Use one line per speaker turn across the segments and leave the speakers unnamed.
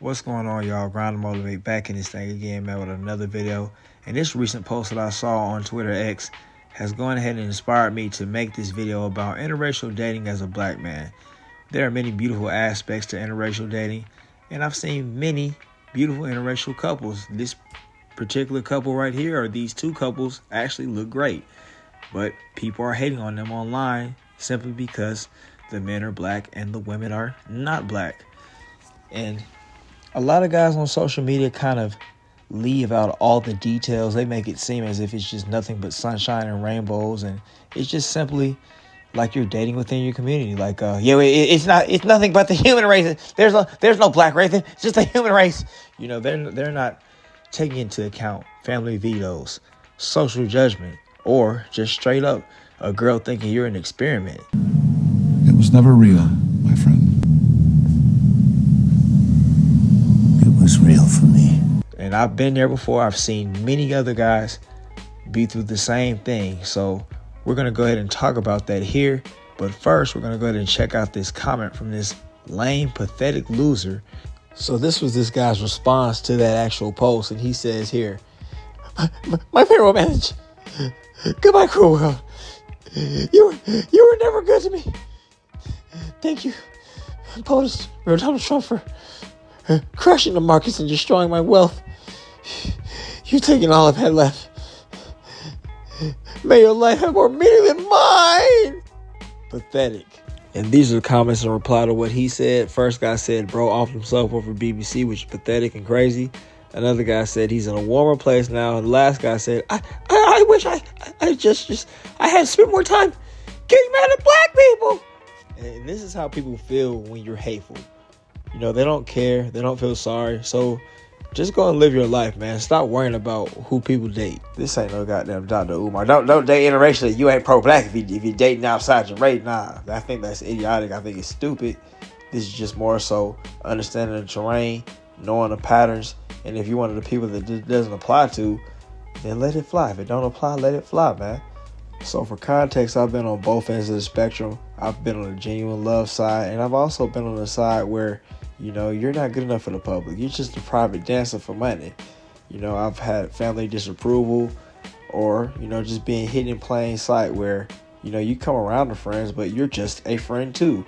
What's going on, y'all? Grind to Motivate back in this thing again, man, with another video. And this recent post that I saw on Twitter X has gone ahead and inspired me to make this video about interracial dating as a black man. There are many beautiful aspects to interracial dating, and I've seen many beautiful interracial couples. This particular couple right here, or these two couples, actually look great. But people are hating on them online simply because the men are black and the women are not black. And a lot of guys on social media kind of leave out all the details. They make it seem as if it's just nothing but sunshine and rainbows, and it's just simply like you're dating within your community. Like, it's nothing but the human race. There's no black race. It's just the human race. You know, they're not taking into account family vetoes, social judgment, or just straight up a girl thinking you're an experiment.
It was never real, my friend. It was real for me.
And I've been there before. I've seen many other guys be through the same thing. So we're going to go ahead and talk about that here. But first, we're going to go ahead and check out this comment from this lame, pathetic loser. So this was this guy's response to that actual post. And he says here, my farewell message. Goodbye, cruel world. You were never good to me. Thank you, POTUS, Donald Trump, for crushing the markets and destroying my wealth. You've taken all I've had left. May your life have more meaning than mine. Pathetic. And these are the comments in reply to what he said. First guy said, bro offed himself over BBC, which is pathetic and crazy. Another guy said he's in a warmer place now. And the last guy said, I wish I had spent more time getting mad at black people. And this is how people feel when you're hateful. You know, they don't care. They don't feel sorry. So just go and live your life, man. Stop worrying about who people date. This ain't no goddamn Dr. Umar. Don't date interracially. You ain't pro-black if you're dating outside your race. Nah, I think that's idiotic. I think it's stupid. This is just more so understanding the terrain, knowing the patterns. And if you're one of the people that this doesn't apply to, then let it fly. If it don't apply, let it fly, man. So for context, I've been on both ends of the spectrum. I've been on the genuine love side, and I've also been on the side where, you know, you're not good enough for the public. You're just a private dancer for money. You know, I've had family disapproval, or, you know, just being hidden in plain sight where, you know, you come around to friends, but you're just a friend too.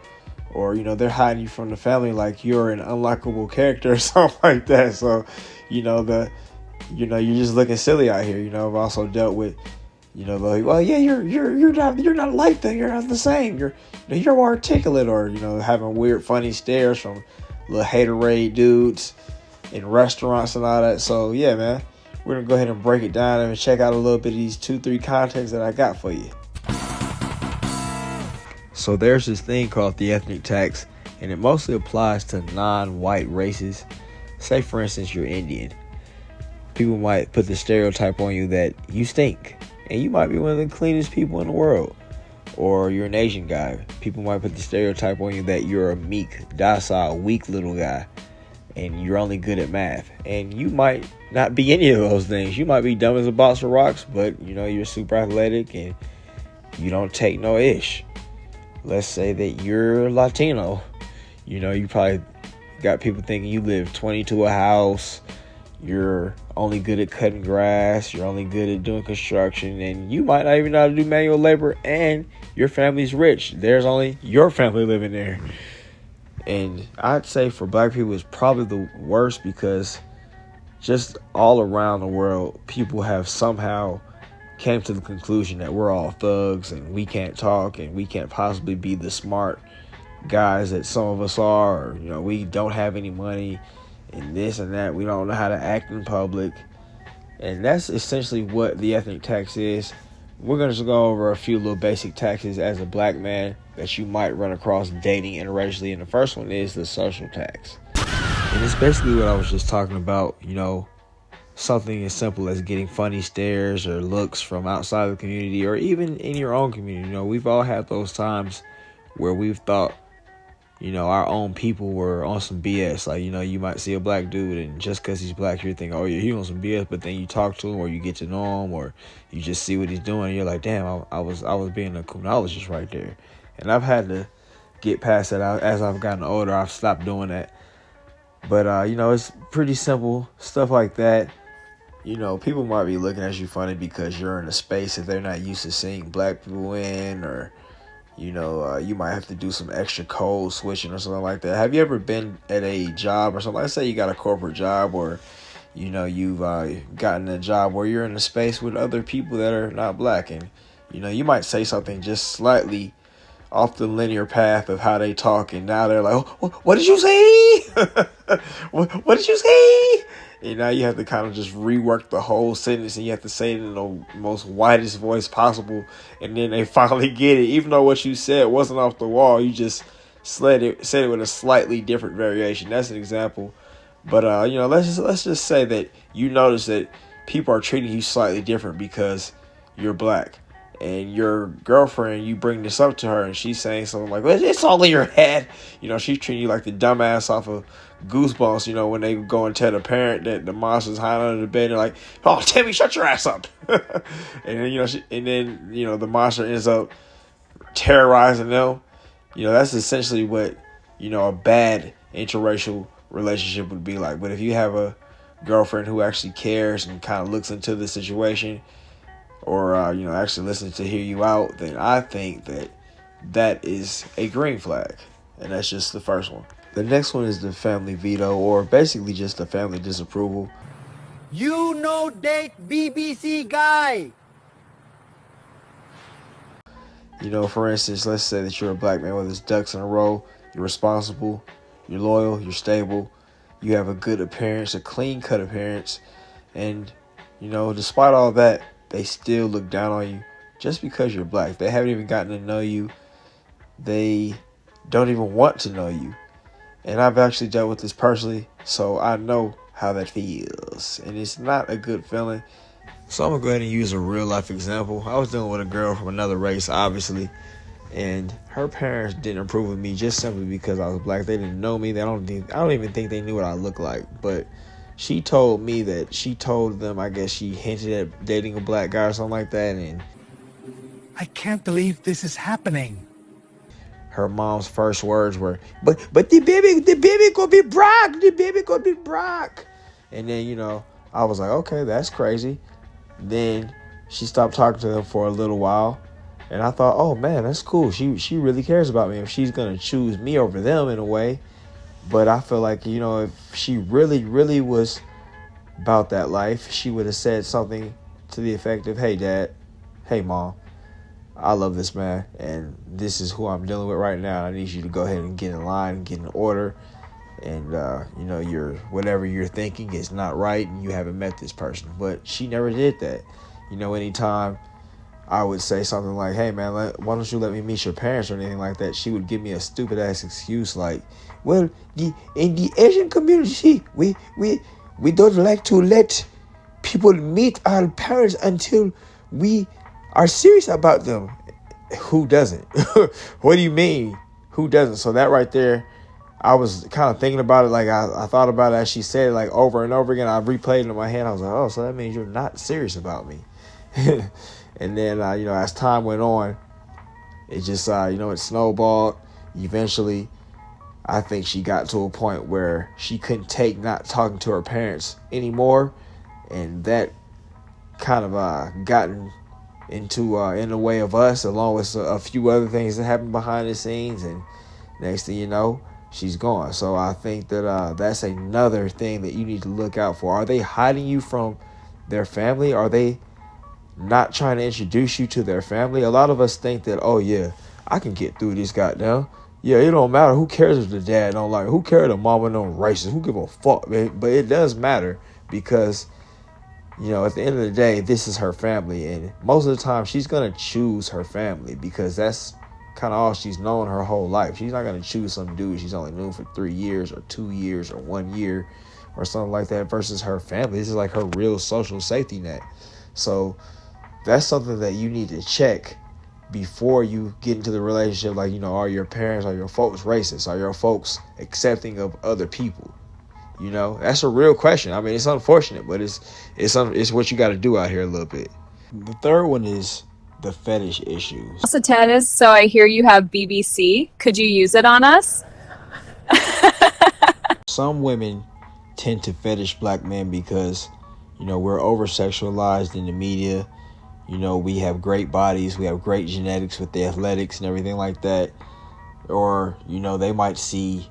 Or, you know, they're hiding you from the family like you're an unlikable character or something like that. So, you know, you're just looking silly out here. You know, I've also dealt with, you know, like, well, yeah, you're not like them. You're not the same. You're more articulate, or, you know, having weird, funny stares from little haterade dudes in restaurants and all that. So yeah, man, we're gonna go ahead and break it down and check out a little bit of these 2-3 contexts that I got for you. So there's this thing called the ethnic tax, and it mostly applies to non-white races. Say, for instance, you're Indian. People might put the stereotype on you that you stink, and you might be one of the cleanest people in the world. Or you're an Asian guy. People might put the stereotype on you that you're a meek, docile, weak little guy, and you're only good at math. And you might not be any of those things. You might be dumb as a box of rocks, but, you know, you're super athletic and you don't take no ish. Let's say that you're Latino. You know, you probably got people thinking you live 20 to a house. You're only good at cutting grass. You're only good at doing construction. And you might not even know how to do manual labor. And your family's rich. There's only your family living there. And I'd say for black people, it's probably the worst, because just all around the world, people have somehow came to the conclusion that we're all thugs and we can't talk and we can't possibly be the smart guys that some of us are. Or, you know, we don't have any money and this and that. We don't know how to act in public. And that's essentially what the ethnic tax is. We're going to just go over a few little basic taxes as a black man that you might run across dating interracially. And the first one is the social tax. And it's basically what I was just talking about, you know, something as simple as getting funny stares or looks from outside the community, or even in your own community. You know, we've all had those times where we've thought, you know, our own people were on some BS. Like, you know, you might see a black dude, and just because he's black, you're thinking, oh yeah, he's on some BS. But then you talk to him, or you get to know him, or you just see what he's doing, and you're like, damn, I was being a criminologist right there. And I've had to get past that. As I've gotten older, I've stopped doing that. But you know, it's pretty simple stuff like that. You know, people might be looking at you funny because you're in a space that they're not used to seeing black people in, or you might have to do some extra code switching or something like that. Have you ever been at a job or something? Let's say you got a corporate job, or you've gotten a job where you're in a space with other people that are not black, and you might say something just slightly off the linear path of how they talk, and now they're like, oh, what did you say? what did you say? And now you have to kind of just rework the whole sentence, and you have to say it in the most widest voice possible, and then they finally get it. Even though what you said wasn't off the wall, you just said it with a slightly different variation. That's an example. But let's just say that you notice that people are treating you slightly different because you're black. And your girlfriend, you bring this up to her, and she's saying something like, well, it's all in your head. She's treating you like the dumbass off of Goosebumps, when they go and tell the parent that the monster's hiding under the bed. They're like, oh, Timmy, shut your ass up. And then, the monster ends up terrorizing them. That's essentially what, a bad interracial relationship would be like. But if you have a girlfriend who actually cares and kind of looks into the situation, or actually listens to hear you out, then I think that is a green flag. And that's just the first one. The next one is the family veto, or basically just the family disapproval.
You know that BBC guy.
For instance, let's say that you're a black man with his ducks in a row. You're responsible, you're loyal, you're stable, you have a good appearance, a clean cut appearance, and despite all that, they still look down on you just because you're black. They haven't even gotten to know you. They don't even want to know you. And I've actually dealt with this personally, so I know how that feels. And it's not a good feeling. So I'm going to go ahead and use a real life example. I was dealing with a girl from another race, obviously. And her parents didn't approve of me just simply because I was black. They didn't know me. I don't even think they knew what I looked like. But she told me that she told them, I guess she hinted at dating a black guy or something like that. And
I can't believe this is happening.
her mom's first words were, but the baby gonna be Brock. The baby gonna be Brock. And then, I was like, okay, that's crazy. Then she stopped talking to them for a little while. And I thought, oh man, that's cool. She really cares about me if she's gonna choose me over them in a way. But I feel like, if she really, really was about that life, she would have said something to the effect of, hey, Dad, hey, Mom, I love this man, and this is who I'm dealing with right now. I need you to go ahead and get in line and get in order. And, whatever you're thinking is not right, and you haven't met this person. But she never did that. Anytime I would say something like, hey, man, why don't you let me meet your parents or anything like that, she would give me a stupid-ass excuse like, well, in the Asian community, we don't like to let people meet our parents until we are serious about them. Who doesn't? What do you mean? Who doesn't? So that right there, I was kind of thinking about it. Like I thought about it as she said it, like over and over again. I replayed it in my head. I was like, oh, so that means you're not serious about me. And then, as time went on, it just, it snowballed. Eventually, I think she got to a point where she couldn't take not talking to her parents anymore. And that kind of gotten into in the way of us, along with a few other things that happened behind the scenes. And next thing you know, she's gone. So I think that that's another thing that you need to look out for. Are they hiding you from their family? Are they not trying to introduce you to their family? A lot of us think that, oh yeah, I can get through this goddamn. Yeah, it don't matter. Who cares if the dad don't like? Who cares if the mama don't racist? Who give a fuck, man? But it does matter because, at the end of the day, this is her family, and most of the time she's gonna choose her family because that's kind of all she's known her whole life. She's not gonna choose some dude she's only known for 3 years or 2 years or 1 year or something like that versus her family. This is like her real social safety net. So that's something that you need to check before you get into the relationship. Like, are your parents, are your folks racist? Are your folks accepting of other people? That's a real question. I mean, it's unfortunate, but it's what you got to do out here a little bit. The third one is the fetish issues.
Also tennis, so I hear you have BBC. Could you use it on us?
Some women tend to fetish black men because, we're over sexualized in the media. We have great bodies, we have great genetics with the athletics and everything like that. Or, they might see,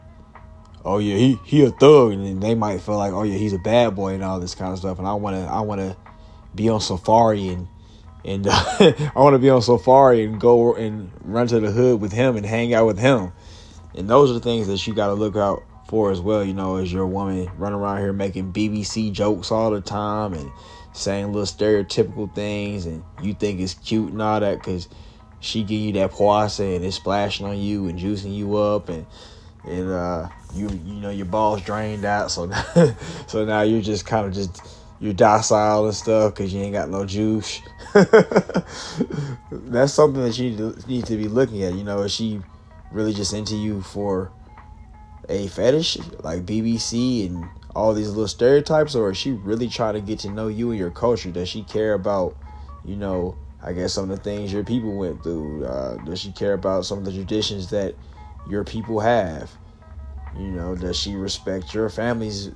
oh yeah, he a thug, and then they might feel like, oh yeah, he's a bad boy and all this kind of stuff. And I wanna be on safari and I want to be on safari and go and run to the hood with him and hang out with him. And those are the things that you got to look out for as well, as your woman running around here making BBC jokes all the time and saying little stereotypical things, and you think it's cute and all that because she give you that poisse and it's splashing on you and juicing you up, and your balls drained out, so so now you're just kind of you're docile and stuff because you ain't got no juice. That's something that you need to be looking at. Is she really just into you for a fetish like BBC and all these little stereotypes, or is she really trying to get to know you and your culture? Does she care about, I guess, some of the things your people went through? Does she care about some of the traditions that your people have? Does she respect your family's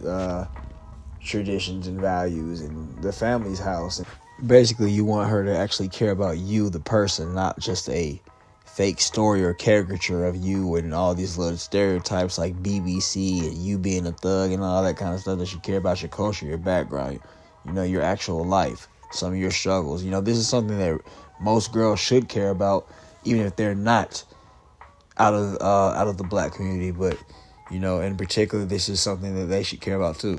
traditions and values and the family's house? Basically, you want her to actually care about you, the person, not just a fake story or caricature of you and all these little stereotypes like BBC and you being a thug and all that kind of stuff. That she care about your culture, your background, your actual life, some of your struggles. This is something that most girls should care about, even if they're not out of the black community. But in particular, this is something that they should care about too.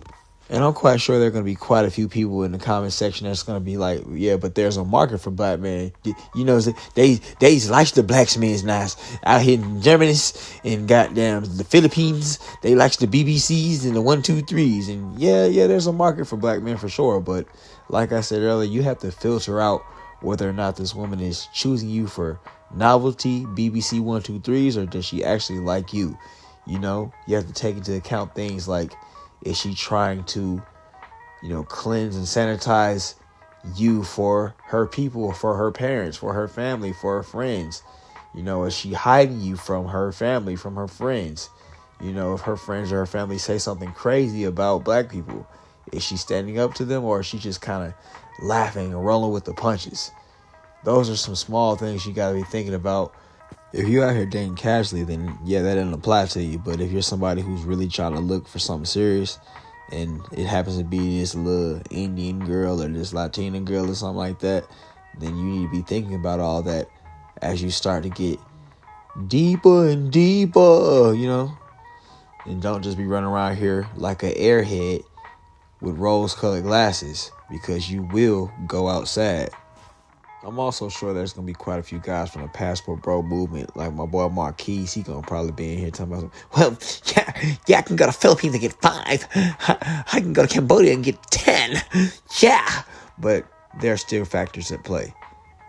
And I'm quite sure there are going to be quite a few people in the comment section that's going to be like, yeah, but there's a market for black men. They like the black men's nice out here in Germany and goddamn the Philippines. They like the BBCs and the 123s. And yeah, there's a market for black men for sure. But like I said earlier, you have to filter out whether or not this woman is choosing you for novelty, BBC 123s, or does she actually like you? You have to take into account things like, is she trying to, cleanse and sanitize you for her people, for her parents, for her family, for her friends? Is she hiding you from her family, from her friends? If her friends or her family say something crazy about black people, is she standing up to them, or is she just kind of laughing and rolling with the punches? Those are some small things you got to be thinking about. If you're out here dating casually, then yeah, that doesn't apply to you. But if you're somebody who's really trying to look for something serious, and it happens to be this little Indian girl or this Latina girl or something like that, then you need to be thinking about all that as you start to get deeper and deeper, And don't just be running around here like an airhead with rose-colored glasses, because you will go outside. I'm also sure there's going to be quite a few guys from the Passport Bro movement, like my boy Marquise. He going to probably be in here talking about, well, yeah, I can go to Philippines and get 5. I can go to Cambodia and get 10. Yeah. But there are still factors at play.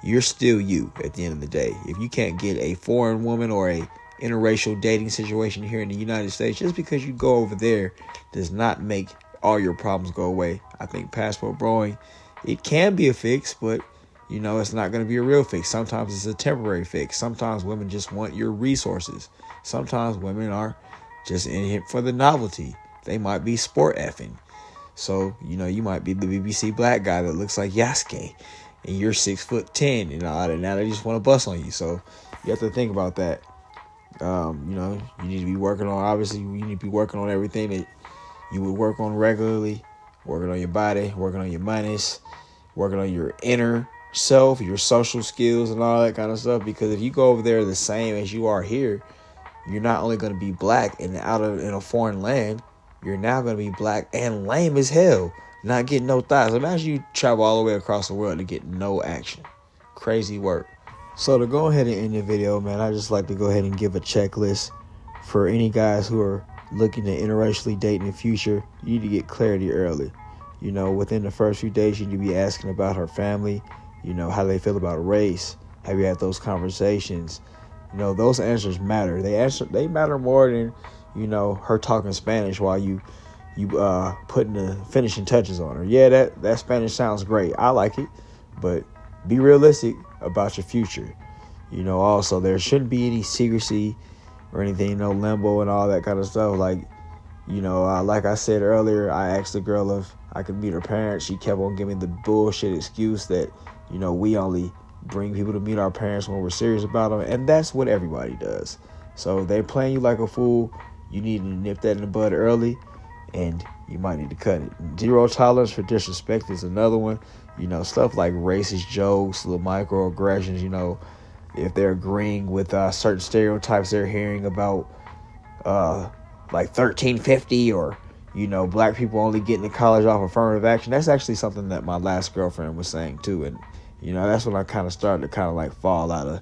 You're still you at the end of the day. If you can't get a foreign woman or a interracial dating situation here in the United States, just because you go over there does not make all your problems go away. I think Passport Broing, it can be a fix, but it's not going to be a real fix. Sometimes it's a temporary fix. Sometimes women just want your resources. Sometimes women are just in here for the novelty. They might be sport effing. So, you might be the BBC black guy that looks like Yasuke, and you're 6'10", and all that. Now they just want to bust on you. So you have to think about that. You need to be working on, obviously, you need to be working on everything that you would work on regularly. Working on your body, working on your monies, working on your inner self, your social skills and all that kind of stuff. Because if you go over there the same as you are here, you're not only going to be black and in a foreign land, you're now going to be black and lame as hell, not getting no thighs. Imagine you travel all the way across the world to get no action. Crazy work. So to go ahead and end the video, man, I just like to go ahead and give a checklist for any guys who are looking to interracially date in the future. You need to get clarity early. Within the first few days, you need to be asking about her family, how they feel about race. Have you had those conversations? Those answers matter. They matter more than, her talking Spanish while you putting the finishing touches on her. Yeah, that Spanish sounds great. I like it, but be realistic about your future. Also, there shouldn't be any secrecy or anything, no limbo and all that kind of stuff. Like, You know, like I said earlier, I asked the girl if I could meet her parents. She kept on giving the bullshit excuse that, you know, we only bring people to meet our parents when we're serious about them. And that's what everybody does. So if they're playing you like a fool, you need to nip that in the bud early, and you might need to cut it. Zero tolerance for disrespect is another one. You know, stuff like racist jokes, little microaggressions, you know, if they're agreeing with certain stereotypes they're hearing about, like 1350, or, you know, black people only getting to college off affirmative action. That's actually something that my last girlfriend was saying too. And, you know, that's when I kind of started to kind of like fall out of,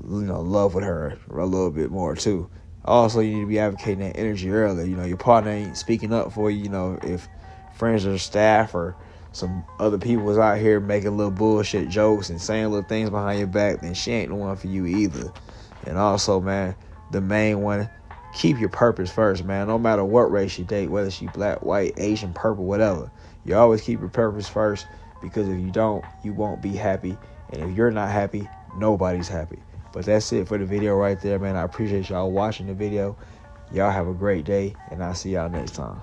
you know, love with her a little bit more too. Also, you need to be advocating that energy early. You know, your partner ain't speaking up for you. You know, if friends or staff or some other people was out here making little bullshit jokes and saying little things behind your back, then she ain't the one for you either. And also, man, the main one, keep your purpose first, man. No matter what race you date, whether she black, white, Asian, purple, whatever, you always keep your purpose first, because if you don't, you won't be happy. And if you're not happy, nobody's happy. But that's it for the video right there, man. I appreciate y'all watching the video. Y'all have a great day, and I'll see y'all next time.